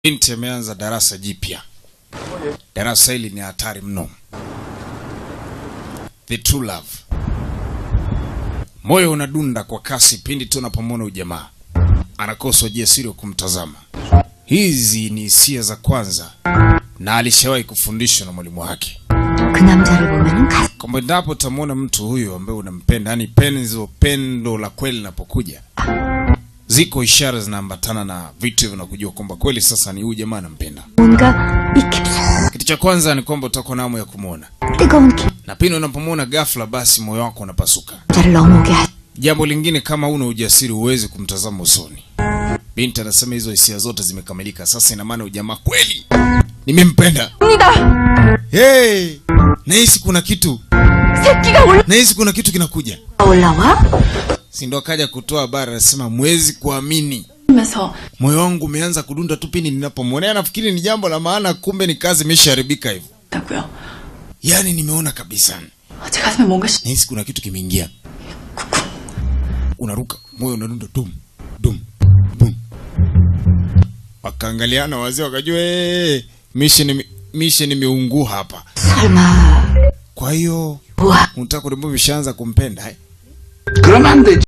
Binti ameanza darasa jipya. Darasa hili ni hatari mno. The true love. Moyo unadunda kwa kasi pindi tu unapomwona ujamaa. Anakosa ujasiri wa kumtazama. Hizi ni hisia za kwanza na alishawahi kufundishwa na mwalimu wake. Kama endapo utamwona mtu huyo ambaye unampenda, yani pendo la kweli linapokuja, ziko ishara zinaambatana na vitu hivyo na kujua kwamba kweli sasa ni huyu jamaa anampenda. Kitu cha kwanza ni kwamba utakuwa na hamu ya kumuona. Na pindi unapomwona ghafla basi moyo wako unapasuka. Jambo lingine, kama una ujasiri uweze kumtazama usoni. Binti anasema hizo hisia zote zimekamilika. Sasa ina maana ujamaa kweli nimempenda. Hey! Nahisi kuna kitu. Nahisi kuna kitu kinakuja. Si ndo akaja kutoa habari, anasema mwezi kuamini. Moyo wangu umeanza kudunda tu pindi ninapomwona. Nafikiri ni jambo la maana, kumbe ni kazi imeshaharibika hivyo. Yaani nimeona kabisa. Nahisi kuna kitu kimeingia. Unaruka, moyo unadunda dum dum dum. Wakaangaliana wazee wakajua mission imeungua hapa. Kwa hiyo unataka kurembo vishaanza kumpenda